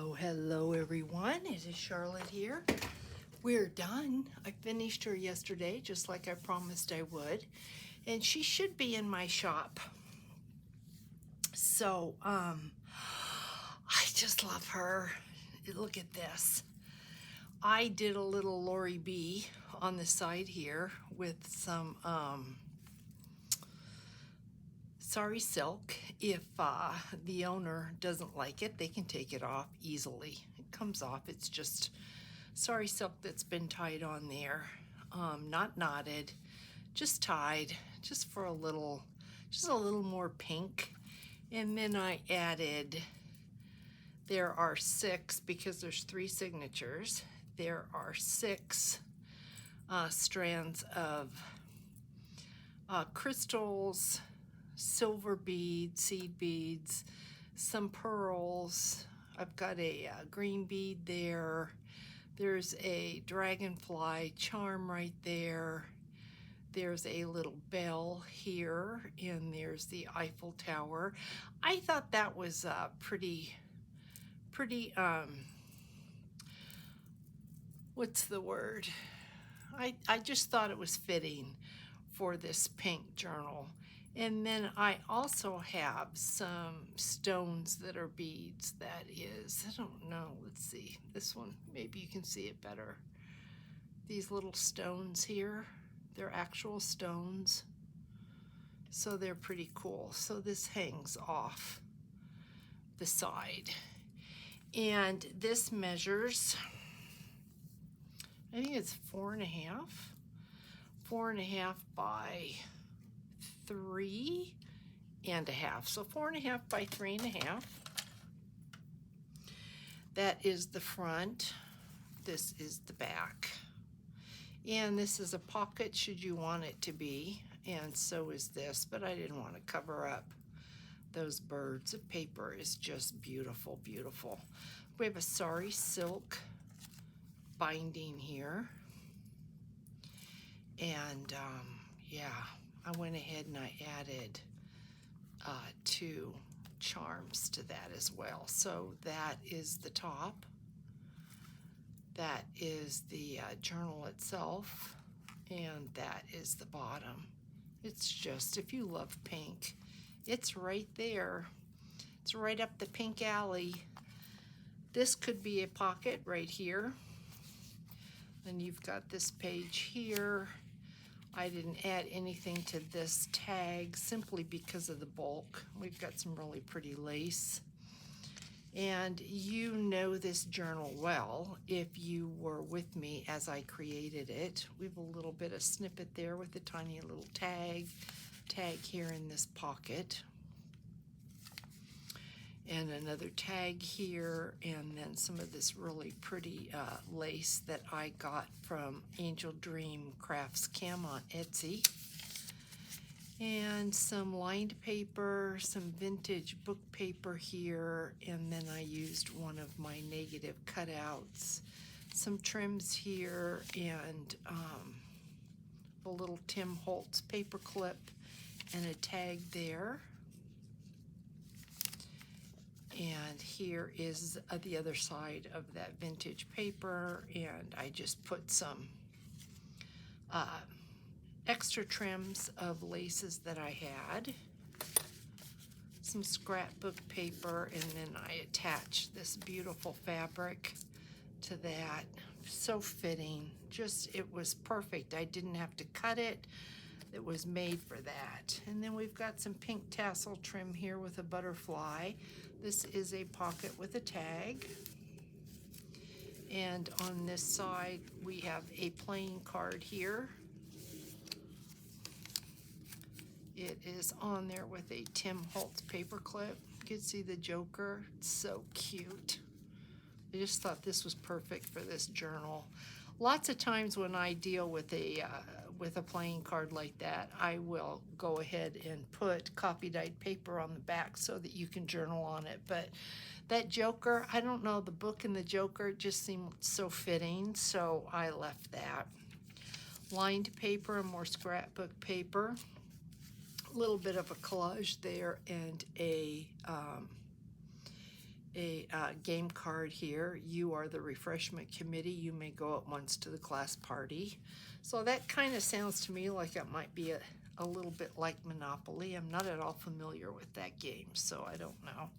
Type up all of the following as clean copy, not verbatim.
Hello everyone. It is Charlotte here. We're done. I finished her yesterday just like I promised I would. And she should be in my shop. So, I just love her. Look at this. I did a little Lori B on the side here with some Sari silk. If the owner doesn't like it, they can take it off easily. It comes off. It's just Sari silk that's been tied on there, not knotted, just tied, just for a little more pink. And then I added, there are 6, because there's 3 signatures, there are 6 strands of crystals, silver beads, seed beads, some pearls. I've got a green bead there. There's a dragonfly charm right there. There's a little bell here, and there's the Eiffel Tower. I thought that was pretty, what's the word? I just thought it was fitting for this pink journal. And then I also have some stones that are beads. That is, I don't know, let's see, this one, maybe you can see it better. These little stones here, they're actual stones. So they're pretty cool. So this hangs off the side. And this measures, I think it's 4.5 by 3.5. So 4.5 by 3.5. That is the front. This is the back. And this is a pocket should you want it to be. And so is this, but I didn't want to cover up those birds. The paper is just beautiful, beautiful. We have a Sari silk binding here. And yeah, I went ahead and I added 2 charms to that as well. So that is the top. That is the journal itself. And that is the bottom. It's just, if you love pink, it's right there. It's right up the pink alley. This could be a pocket right here. Then you've got this page here. I didn't add anything to this tag simply because of the bulk. We've got some really pretty lace. And you know this journal well if you were with me as I created it. We have a little bit of snippet there with a tiny little tag here in this pocket. And another tag here, and then some of this really pretty lace that I got from Angel Dream Crafts Cam on Etsy. And some lined paper, some vintage book paper here, and then I used one of my negative cutouts. Some trims here, and a little Tim Holtz paper clip, and a tag there. And here is the other side of that vintage paper, and I just put some extra trims of laces that I had, some scrapbook paper, and then I attached this beautiful fabric to that. So fitting, just, it was perfect. I didn't have to cut it. It was made for that. And then we've got some pink tassel trim here with a butterfly. This is a pocket with a tag. And on this side, we have a playing card here. It is on there with a Tim Holtz paperclip. You can see the Joker. It's so cute. I just thought this was perfect for this journal. Lots of times when I deal with a playing card like that, I will go ahead and put copy dyed paper on the back so that you can journal on it. But that Joker, I don't know, the book and the Joker just seemed so fitting, so I left that. Lined paper and more scrapbook paper. A little bit of a collage there, and a game card here. You are the refreshment committee. You may go at once to the class party. So that kind of sounds to me like it might be a little bit like Monopoly. I'm not at all familiar with that game, so I don't know.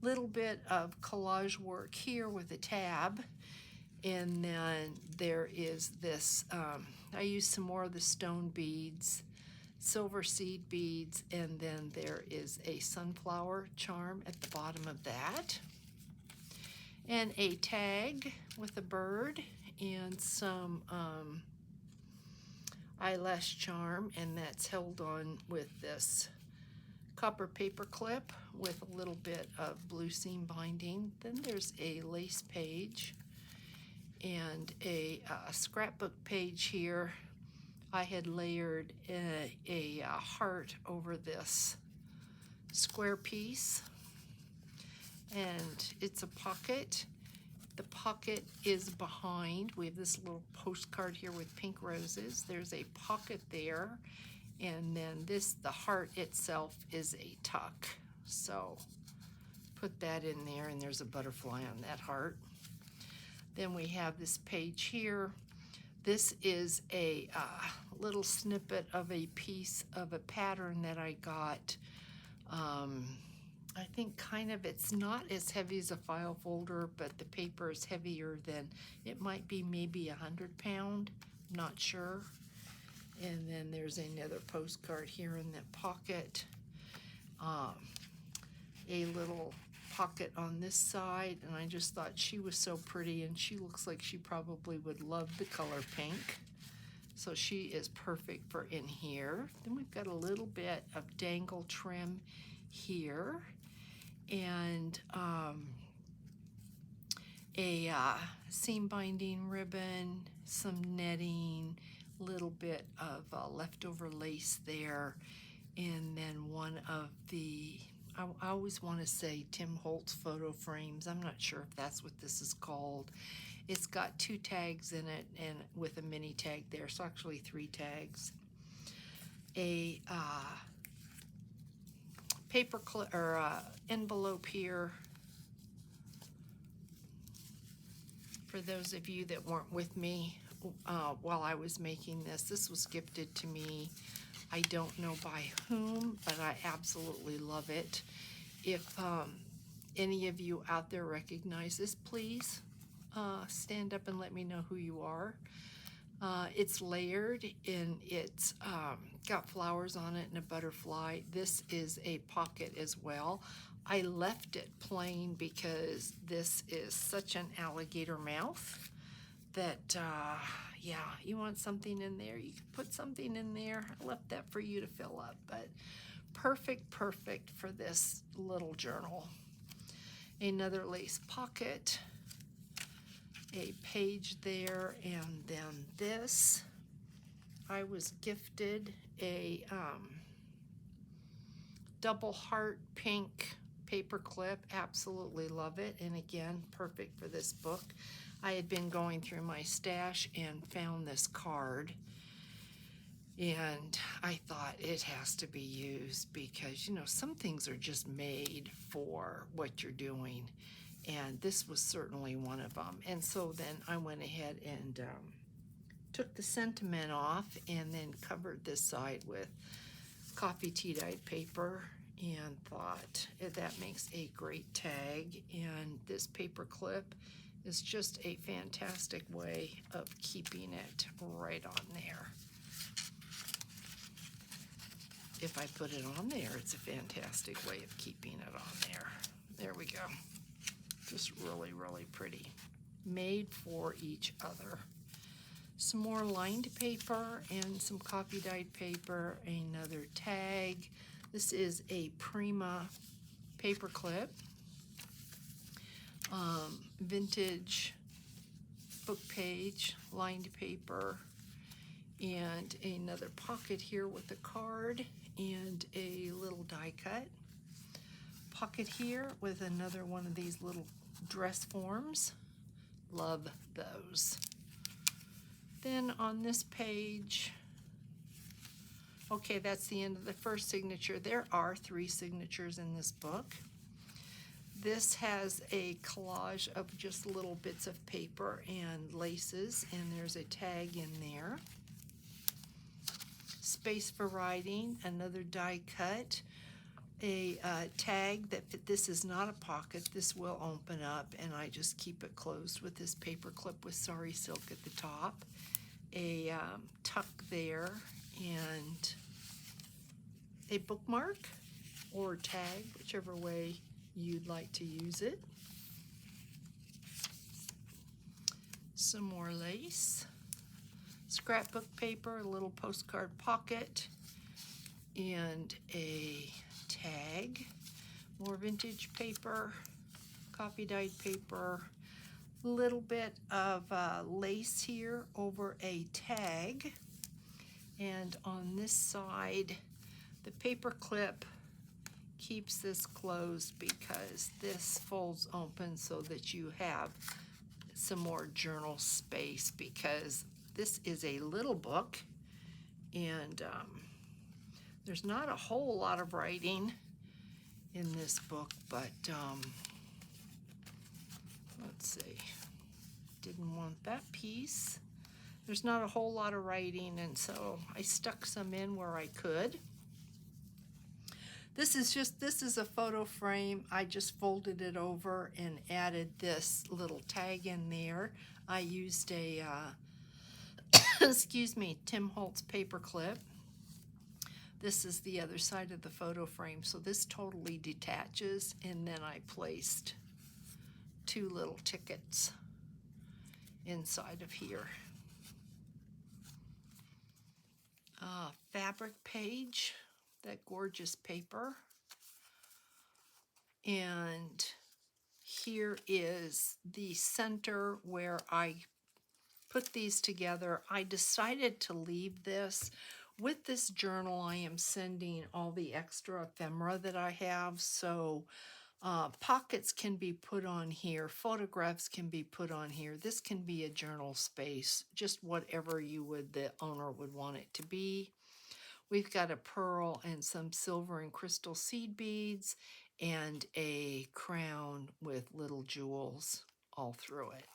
Little bit of collage work here with a tab. And then there is this, I used some more of the stone beads, silver seed beads, and then there is a sunflower charm at the bottom of that. And a tag with a bird and some eyelash charm, and that's held on with this copper paper clip with a little bit of blue seam binding. Then there's a lace page and a scrapbook page here. I had layered a heart over this square piece, and it's a pocket. The pocket is behind. We have this little postcard here with pink roses. There's a pocket there, and then the heart itself is a tuck. So put that in there, and there's a butterfly on that heart. Then we have this page here. This is a little snippet of a piece of a pattern that I got. I think it's not as heavy as a file folder, but the paper is heavier than, it might be maybe 100 pound, I'm not sure. And then there's another postcard here in that pocket. A little pocket on this side, and I just thought she was so pretty, and she looks like she probably would love the color pink. So she is perfect for in here. Then we've got a little bit of dangle trim here, and a seam binding ribbon, some netting, little bit of leftover lace there, and then one of the, I always want to say Tim Holtz photo frames. I'm not sure if that's what this is called. It's got 2 tags in it and with a mini tag there, so actually 3 tags. A paper clip or envelope here. For those of you that weren't with me while I was making this, this was gifted to me. I don't know by whom, but I absolutely love it. If any of you out there recognize this, please stand up and let me know who you are. It's layered, and it's got flowers on it and a butterfly. This is a pocket as well. I left it plain because this is such an alligator mouth that, yeah, you want something in there, you can put something in there. I left that for you to fill up, but perfect for this little journal. Another lace pocket, a page there, and then this. I was gifted a double heart pink paper clip. Absolutely love it, and again, perfect for this book. I had been going through my stash and found this card, and I thought it has to be used because, you know, some things are just made for what you're doing, and this was certainly one of them. And so then I went ahead and took the sentiment off and then covered this side with coffee tea dyed paper, and thought that makes a great tag. And this paper clip is just a fantastic way of keeping it right on there. If I put it on there, it's a fantastic way of keeping it on there. There we go. Just really pretty. Made for each other. Some more lined paper and some coffee dyed paper, another tag. This is a Prima paper clip, vintage book page, lined paper, and another pocket here with a card and a little die cut. Pocket here with another one of these little dress forms. Love those. Then on this page, okay, that's the end of the first signature. There are 3 signatures in this book. this has a collage of just little bits of paper and laces, and there's a tag in there. Space for writing, another die cut, a tag that this is not a pocket. This will open up, and I just keep it closed with this paper clip with Sari Silk at the top. A tuck there, and a bookmark or tag, whichever way you'd like to use it. Some more lace, scrapbook paper, a little postcard pocket, and a tag, more vintage paper, coffee dyed paper, little bit of lace here over a tag, and on this side the paper clip keeps this closed because this folds open so that you have some more journal space, because this is a little book and there's not a whole lot of writing in this book, but let's see, didn't want that piece. There's not a whole lot of writing, and so I stuck some in where I could. This is a photo frame. I just folded it over and added this little tag in there. I used a, excuse me, Tim Holtz paper clip. This is the other side of the photo frame, so this totally detaches, and then I placed two little tickets inside of here. Fabric page, that gorgeous paper, and here is the center where I put these together. I decided to leave this. With this journal, I am sending all the extra ephemera that I have, so pockets can be put on here, photographs can be put on here. This can be a journal space, just whatever the owner would want it to be. We've got a pearl and some silver and crystal seed beads and a crown with little jewels all through it.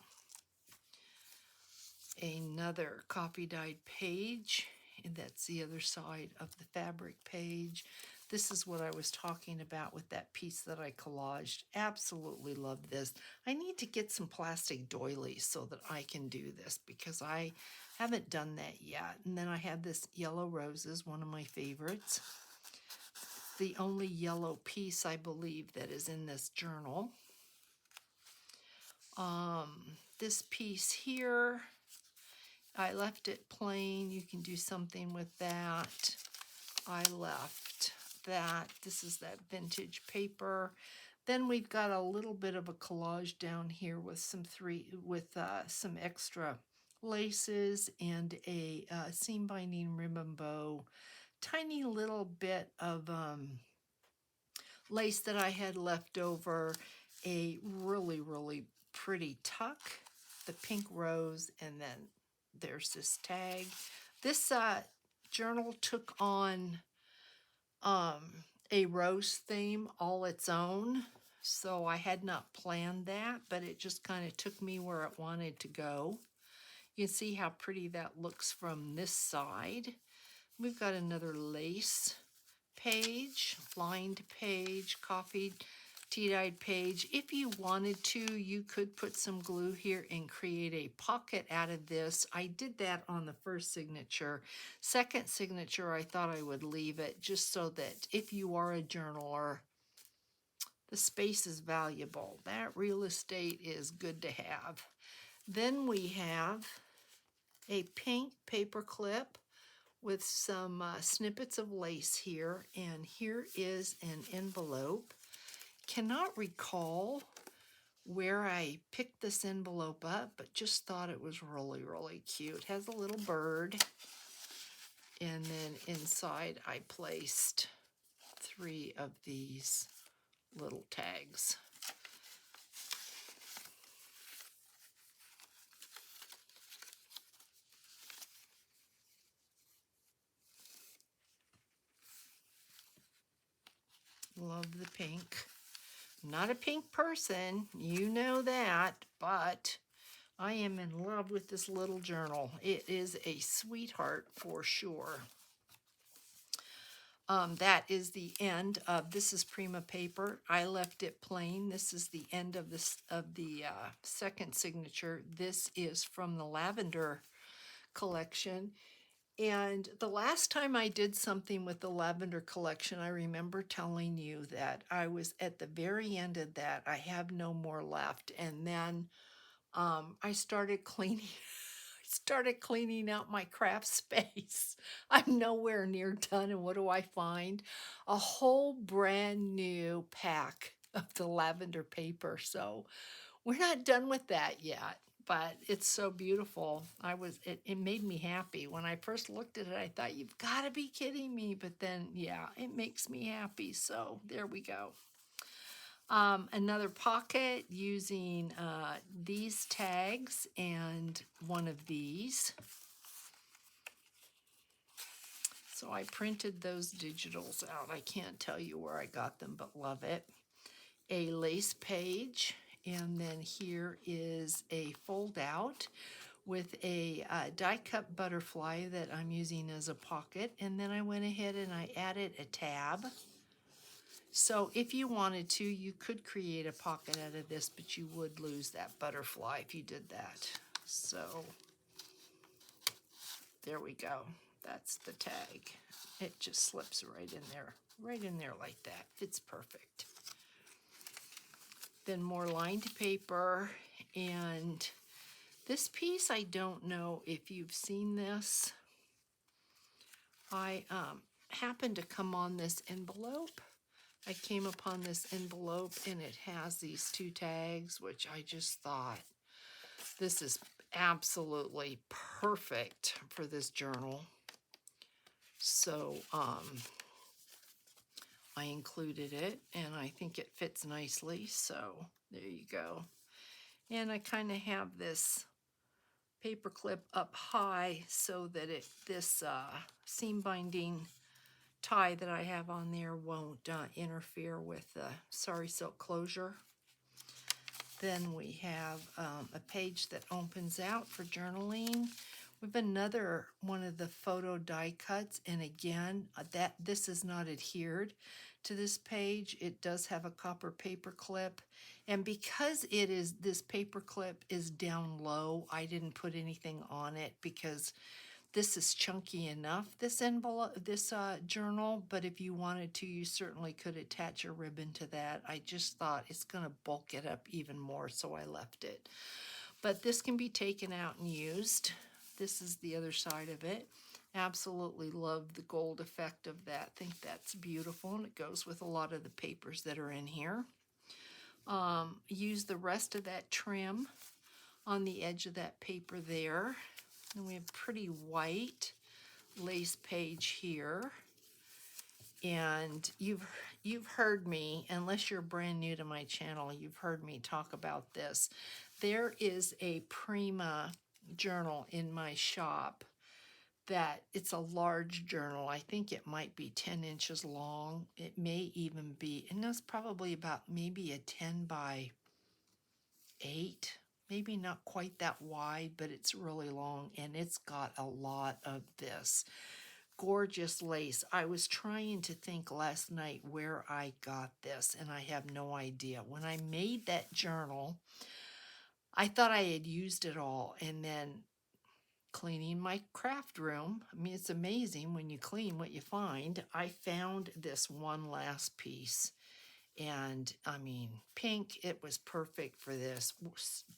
Another coffee dyed page, and that's the other side of the fabric page. This is what I was talking about with that piece that I collaged. Absolutely love this. I need to get some plastic doilies so that I can do this, because I haven't done that yet. And then I have this yellow roses, one of my favorites. The only yellow piece, I believe, that is in this journal. This piece here, I left it plain. You can do something with that. I left that. This is that vintage paper. Then we've got a little bit of a collage down here with some some extra laces and a seam binding ribbon bow. Tiny little bit of lace that I had left over. A really, really pretty tuck, the pink rose, and then there's this tag. This journal took on a rose theme all its own, so I had not planned that, but it just kind of took me where it wanted to go. You can see how pretty that looks from this side. We've got another lace page, lined page, coffee tea-dyed page. If you wanted to, you could put some glue here and create a pocket out of this. I did that on the first signature. Second signature, I thought I would leave it just so that if you are a journaler, the space is valuable. That real estate is good to have. Then we have a pink paper clip with some snippets of lace here, and here is an envelope. Cannot recall where I picked this envelope up, but just thought it was really, really cute. Has a little bird, and then inside I placed 3 of these little tags. Love the pink. I'm not a pink person, you know that, but I am in love with this little journal. It is a sweetheart for sure. That is the end of, this is Prima paper. I left it plain. This is the end of this, of the second signature. This is from the lavender collection. And the last time I did something with the lavender collection, I remember telling you that I was at the very end of that. I have no more left. And then I started cleaning. I started cleaning out my craft space. I'm nowhere near done. And what do I find? A whole brand new pack of the lavender paper. So we're not done with that yet, but it's so beautiful. It made me happy. When I first looked at it, I thought, you've got to be kidding me. But then, yeah, it makes me happy. So there we go. Another pocket using these tags and one of these. So I printed those digitals out. I can't tell you where I got them, but love it. A lace page, and then here is a fold out with a die cut butterfly that I'm using as a pocket, and then I went ahead and I added a tab. So if you wanted to, you could create a pocket out of this, but you would lose that butterfly if you did that. So there we go. That's the tag. It just slips right in there like that. It's perfect. Then more lined paper, and this piece, I don't know if you've seen this. I happened to come on this envelope. I came upon this envelope and it has these two tags, which I just thought, this is absolutely perfect for this journal. So I included it and I think it fits nicely. So there you go. And I kind of have this paper clip up high so that this seam binding tie that I have on there won't interfere with the Sari Silk closure. Then we have a page that opens out for journaling. We have another one of the photo die cuts, and again, this is not adhered to this page. It does have a copper paper clip, and because this paper clip is down low, I didn't put anything on it because this is chunky enough, this envelope, this journal, but if you wanted to, you certainly could attach a ribbon to that. I just thought it's going to bulk it up even more, so I left it. But this can be taken out and used. This is the other side of it. Absolutely love the gold effect of that. Think that's beautiful, and it goes with a lot of the papers that are in here. Use the rest of that trim on the edge of that paper there. And we have pretty white lace page here. And you've heard me, unless you're brand new to my channel, you've heard me talk about this. There is a Prima journal in my shop that it's a large journal. I think it might be 10 inches long. It may even be, and that's probably about maybe a 10 by 8. Maybe not quite that wide, but it's really long, and it's got a lot of this gorgeous lace. I was trying to think last night where I got this, and I have no idea. When I made that journal, I thought I had used it all, and then cleaning my craft room, I mean, it's amazing when you clean what you find. I found this one last piece. And I mean, pink, it was perfect for this.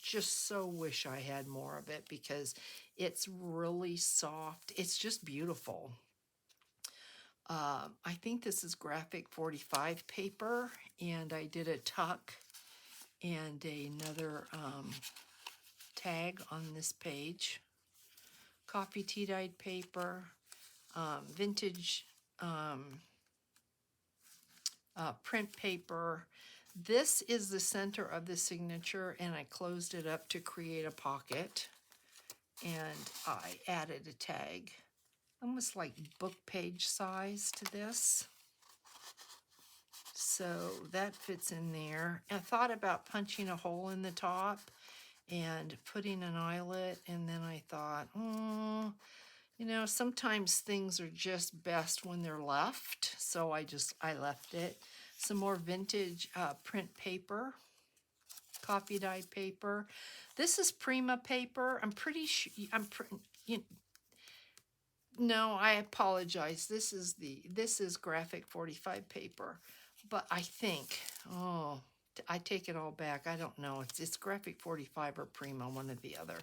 Just so wish I had more of it because it's really soft. It's just beautiful. I think this is graphic 45 paper, and I did a tuck and another tag on this page. Coffee tea dyed paper, vintage print paper. This is the center of the signature, and I closed it up to create a pocket, and I added a tag, almost like book page size to this. So that fits in there. I thought about punching a hole in the top and putting an eyelet, and then I thought, you know, sometimes things are just best when they're left. So I left it. Some more vintage print paper, coffee dyed paper. This is Prima paper. I'm pretty sure, you, no, I apologize. This is graphic 45 paper, but I think, oh, I take it all back. I don't know. It's graphic 45 or Prima, one or the other.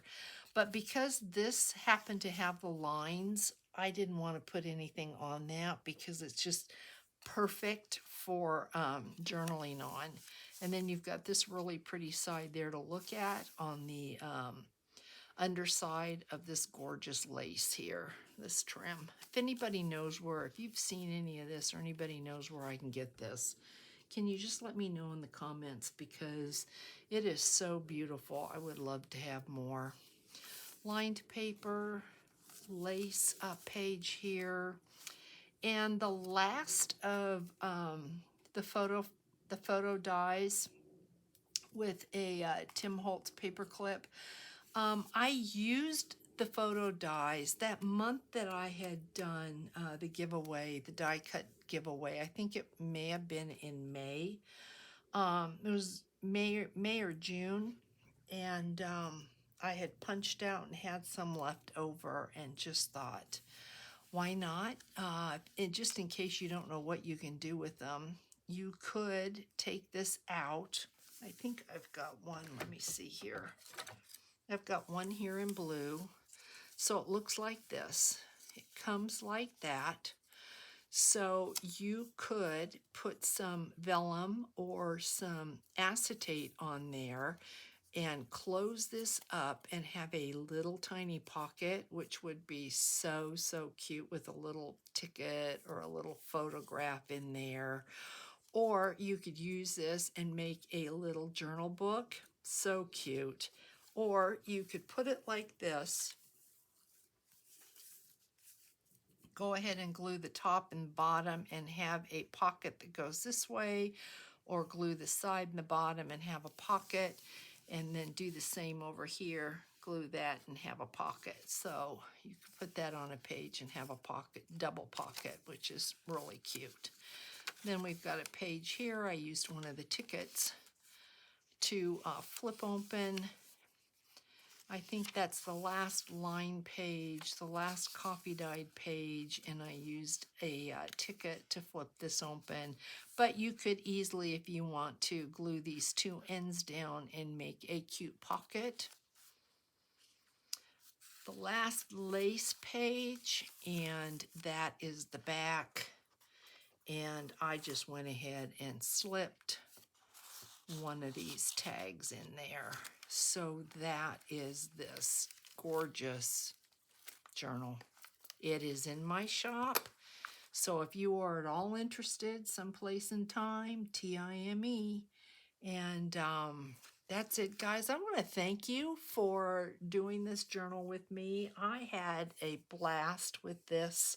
But because this happened to have the lines, I didn't want to put anything on that because it's just perfect for journaling on. And then you've got this really pretty side there to look at on the underside of this gorgeous lace here, this trim. If anybody knows where, if you've seen any of this or anybody knows where I can get this, can you just let me know in the comments because it is so beautiful. I would love to have more. Lined paper, lace page here. And the last of the photo dies with a Tim Holtz paper clip. I used the photo dies that month that I had done the giveaway, the die cut giveaway. I think it may have been in May. It was May or June, and I had punched out and had some left over, and just thought, why not? And just in case you don't know what you can do with them, you could take this out. I think I've got one. Let me see here. I've got one here in blue. So it looks like this. It comes like that. So you could put some vellum or some acetate on there and close this up and have a little tiny pocket, which would be so, so cute with a little ticket or a little photograph in there. Or you could use this and make a little journal book. So cute. Or you could put it like this. Go ahead and glue the top and bottom and have a pocket that goes this way, or glue the side and the bottom and have a pocket, and then do the same over here, glue that and have a pocket. So you can put that on a page and have a pocket, double pocket, which is really cute. Then we've got a page here. I used one of the tickets to flip open. I think that's the last line page, the last coffee dyed page, and I used a ticket to flip this open. But you could easily, if you want to, glue these two ends down and make a cute pocket. The last lace page, and that is the back. And I just went ahead and slipped one of these tags in there. So that is this gorgeous journal. It is in my shop. So if you are at all interested, someplace in time, TIME. And that's it, guys. I want to thank you for doing this journal with me. I had a blast with this.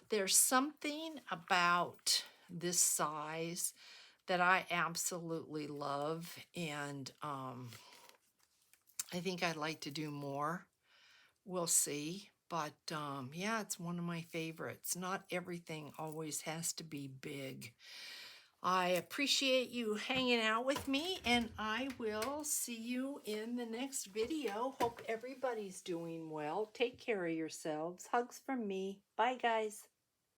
There's something about this size that I absolutely love, and I think I'd like to do more. We'll see. But yeah, it's one of my favorites. Not everything always has to be big. I appreciate you hanging out with me, and I will see you in the next video. Hope everybody's doing well. Take care of yourselves. Hugs from me. Bye, guys.